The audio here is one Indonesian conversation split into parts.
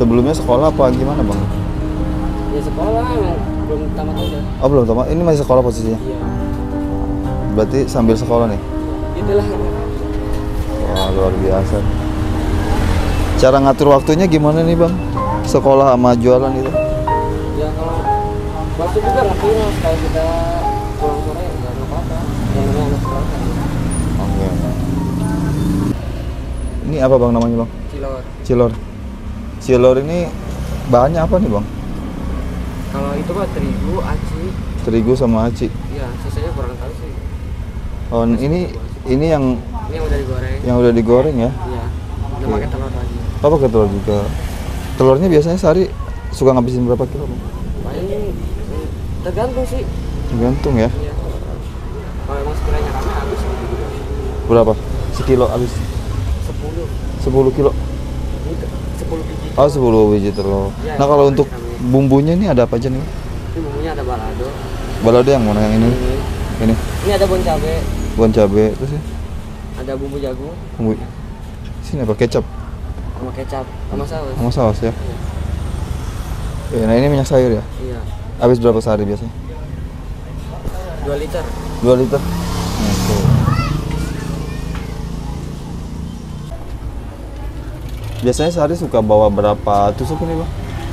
Sebelumnya sekolah apa gimana bang? Ya sekolah belum tamat aja. Oh belum tamat, ini masih sekolah posisinya? Iya. Berarti sambil sekolah nih? Itulah. Wah luar biasa. Cara ngatur waktunya gimana nih bang? Sekolah sama jualan itu? Ya kalau waktu juga ngapain mas, kalau kita pulang sore ya nggak apa-apa. Yang namanya anak sekolah kan. Oke. Ini apa bang namanya bang? Cilor. Cilor. Cilor ini bahannya apa nih bang? Kalau itu mah terigu, aci. Terigu sama aci. Iya, sisanya kurang tahu sih. Oh ini yang Ini yang udah digoreng. yang udah digoreng ya? Iya. Udah Oke. pakai telur lagi. Oh pakai telur juga. Telurnya biasanya sehari suka ngabisin berapa kilo bang? Paling tergantung sih. Tergantung ya. Iya. Kalau emang sekiranya rame habis gitu juga. Berapa? Sekilo habis? 10. 10 kilo? Ini 10 biji. Oh 10 biji telur. Ya, Nah kalau rame. untuk bumbunya ini ada apa aja nih? Ini bumbunya ada balado. Balado yang mana yang ini? Ini Ini ada bon cabe, bon cabe terus ya? ada bumbu jagung, Bumbu. Sini apa kecap? sama kecap, sama saus. Sama saus ya? Iya. Nah ini minyak sayur ya? Iya. Habis berapa sehari biasanya? 2 liter. 2 liter? Oke. Biasanya sehari suka bawa berapa tusuk ini bang?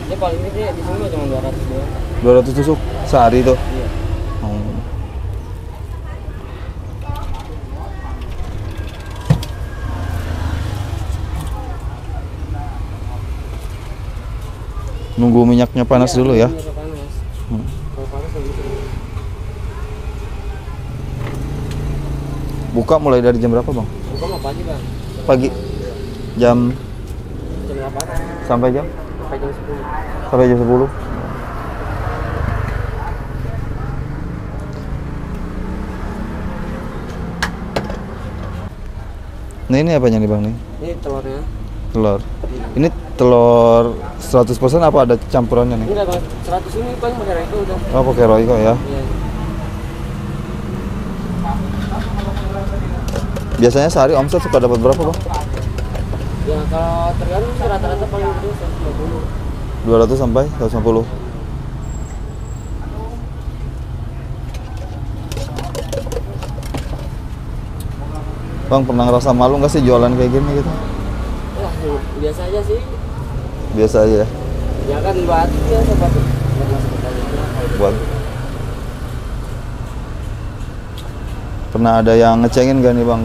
Ini paling gede di sini cuma 200 doang. 200 tusuk sehari tuh? Iya. Oh. Nunggu minyaknya panas dulu ya? Iya, panas. Hmm. Kalau panas lebih sering. Buka mulai dari jam berapa bang? Buka mau pagi bang. Pagi? Iya. Jam Jam 8 sampai jam? sampai jam 10. Sampai jam 10? Nah ini apanya nih bang nih? Ini telurnya. Telur. Ini telur 100% apa ada campurannya nih? Enggak bang, 100 ini paling pakai Royco udah. Oh pakai Royco ya? Iya. Biasanya sehari omset suka dapat berapa bang? Ya kalau tergantung sih rata-rata paling gede 150. 200 sampai 150. Bang pernah ngerasa malu nggak sih jualan kayak gini gitu? Wah, biasa aja sih. Biasa aja ya? Ya kan buat biasa buat masuk ke dalamnya. Buat. Pernah ada yang ngecengin gak nih bang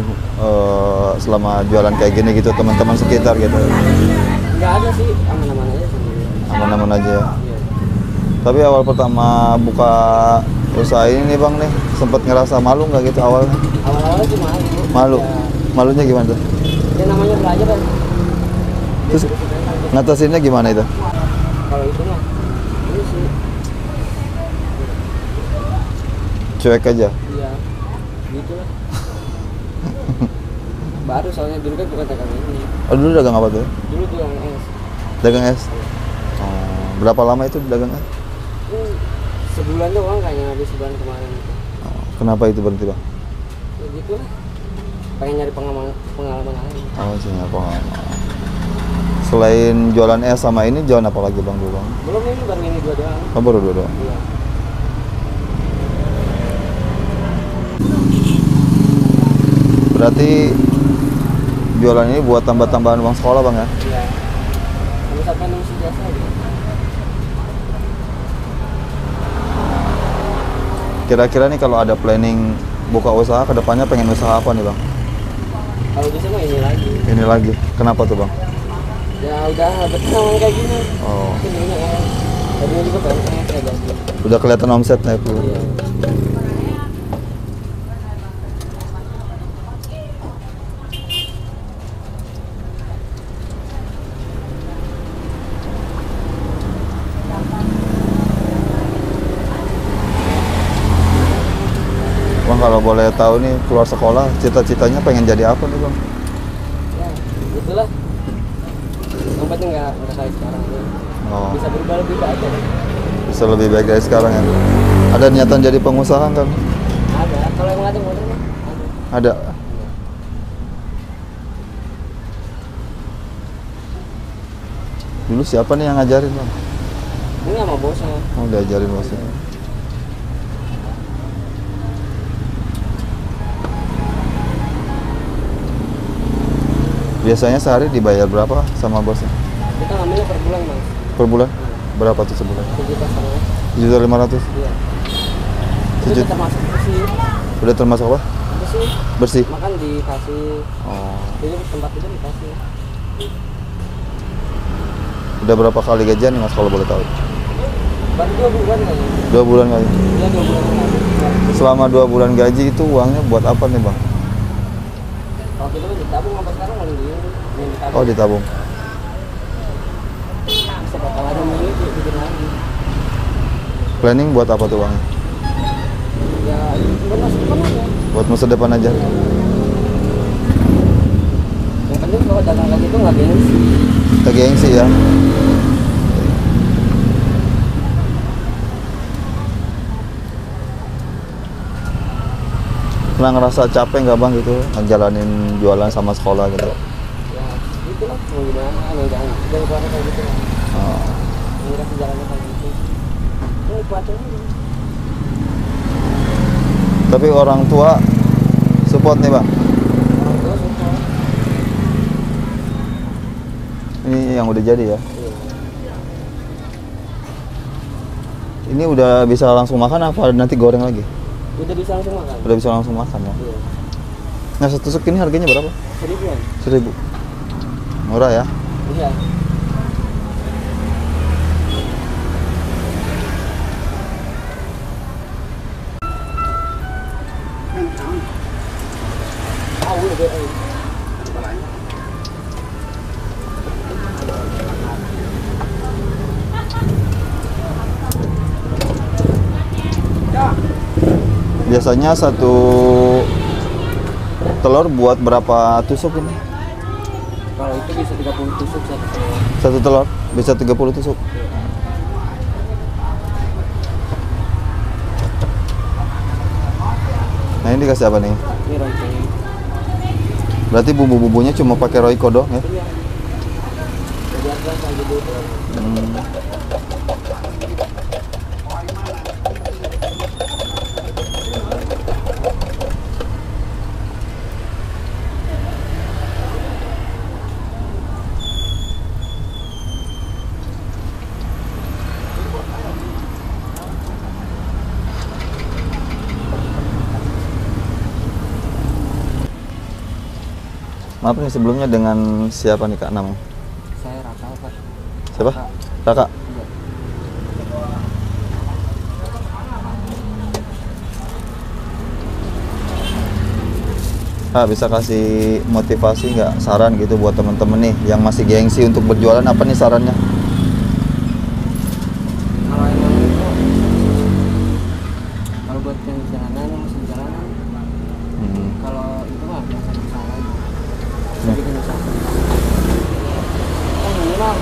selama jualan kayak gini gitu teman-teman sekitar gitu? Enggak ada sih, aman-aman aja sih. Aman-aman aja ya? Iya. Tapi awal pertama buka usaha ini nih bang nih sempat ngerasa malu nggak gitu awalnya? Awal-awalnya sih malu. Malu? Ya, Malunya gimana tuh? ya namanya belajar kan. Terus ngatasinnya gimana itu? Kalau itu mah ini sih Cuek aja? iya gitu lah. Baru soalnya dulu kan bukan dagang ini. Oh dulu dagang apa tuh? Dulu tuh yang es. Dagang es? Oh, berapa lama itu dagang es? Sebulan doang kayaknya, habis sebulan kemarin itu. Oh, kenapa itu berhenti bang? Ya gitu lah. Pengen nyari pengalaman lain. Oh sih apa? Selain jualan es sama ini jualan apa lagi bang dulu bang? Belum, ini baru ini 2 doang. Oh, baru dua doang. Iya. Berarti jualan ini buat tambah-tambahan uang sekolah bang ya? Iya. Kamu sampai ngisi jasa gitu. Kira-kira nih kalau ada planning buka usaha kedepannya pengen usaha apa nih bang? Kalau bisa mah ini lagi. Ini lagi. Kenapa tuh bang? Ya udah betul kayak gini. Oh, Ini ya. Tadinya juga pengen kayak ganti. udah kelihatan omsetnya itu. Iya. Bang kalau boleh tahu nih keluar sekolah cita-citanya pengen jadi apa nih bang? Ya, itulah. Yang penting nggak kayak sekarang ini. Oh, Bisa berubah lebih baik aja. bisa lebih baik dari sekarang ya? Ada niatan jadi pengusaha kan? Ada. Kalau emang ada modal mah ada. Ada. Dulu siapa nih yang ngajarin bang? Ini sama bosnya. Oh diajarin bosnya. Biasanya sehari dibayar berapa sama bosnya? Kita ngambilnya per bulan mas. Per bulan? Berapa tuh sebulan? 1.500.000. 1.500.000. Iya. Itu Sejut- termasuk bersih. Udah termasuk apa? Bersih. Bersih. Makan dikasih. Oh. Jadi tempat itu dikasih. Udah berapa kali gajian nih mas kalau boleh tahu? Baru 2 bulan kayaknya. 2 bulan kali. Iya 2 bulan kali. Selama 2 bulan gaji itu uangnya buat apa nih bang? Kalau kita mah ditabung sampai sekarang lagi yang ditabung. Oh ditabung. Siapa tahu ada milik bikin lagi. Planning buat apa tuh uangnya? Ya bukan masuk depan aja. Buat masa depan aja. Yang penting kalau dagang kayak gitu nggak gengsi. Kita gengsi ya. Pernah ngerasa capek nggak bang gitu ngejalanin jualan sama sekolah gitu? Ya itulah mau gimana emang jangan keluarga kayak gitu lah. Oh. Mengira jalannya kayak gitu. Ya ikhlasin aja. Tapi orang tua support nih bang. Orang tua suka. Ini yang udah jadi ya. Iya. Ini udah bisa langsung makan apa nanti goreng lagi? Udah bisa langsung makan. Udah bisa langsung makan ya. Iya. Nah satu tusuk ini harganya berapa? 1.000-an. 1.000. Murah ya. Iya. Udah deh. Biasanya satu telur buat berapa tusuk ini? Kalau itu bisa 30 tusuk satu telur. Satu telur bisa 30 tusuk. Nah ini dikasih apa nih? Ini ronceng. Berarti bumbu-bumbunya cuma pakai Royco doang ya? Iya. Jadi ada kayak gitu. Maaf nih sebelumnya dengan siapa nih kak namanya? Saya Raka Pak. Siapa? Kakak. Iya. Kak bisa kasih motivasi nggak, saran gitu buat temen-temen nih yang masih gengsi untuk berjualan, apa nih sarannya? Kalau emang itu kalau buat yang jalanan masih jalanan. Kalau itu mah biasa salah. Bikin usaha. Kan minimal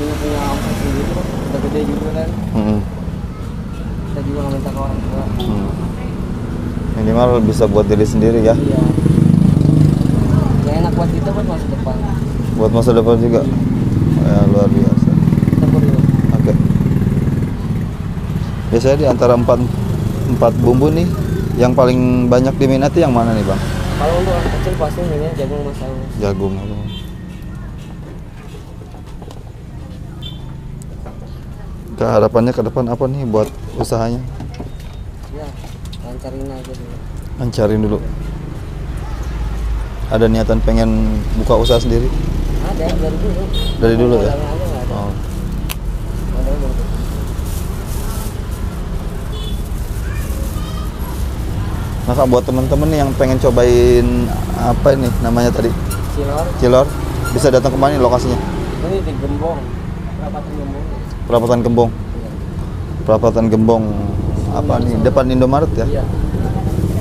punya omset sendiri kan udah gede juga kan. Kita juga nggak minta ke orang tua. Minimal bisa buat diri sendiri ya. Iya. Ya enak buat kita buat masa depan. Buat masa depan juga. Ya luar biasa. Kita perlu. Oke. Biasanya di antara empat bumbu nih, yang paling banyak diminati yang mana nih bang? Kalau untuk orang kecil pasti ini jagung sama saus. Jagung. Kak, harapannya ke depan apa nih buat usahanya? Ya, lancarin aja dulu. Lancarin dulu. Ada niatan pengen buka usaha sendiri? Ada dari dulu. Dari dulu ya? Modalnya aja nggak ada. Oh. Modalnya belum. Nah kak, buat temen-temen nih yang pengen cobain apa ini namanya tadi? Cilor. Cilor, bisa datang ke mana nih lokasinya? Ini di Gembong. Perapatan Gembong. Perapatan Gembong. Iya. Perapatan Gembong apa nih? Depan Indomaret ya? Iya.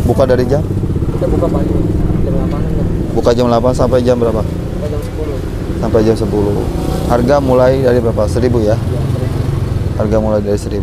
Buka dari jam? Kita buka pagi jam 8 kan. Buka jam 8 sampai jam berapa? Buka jam 10. Sampai jam 10. Harga mulai dari berapa? 1.000 ya? Iya, 1000. Harga mulai dari 1.000.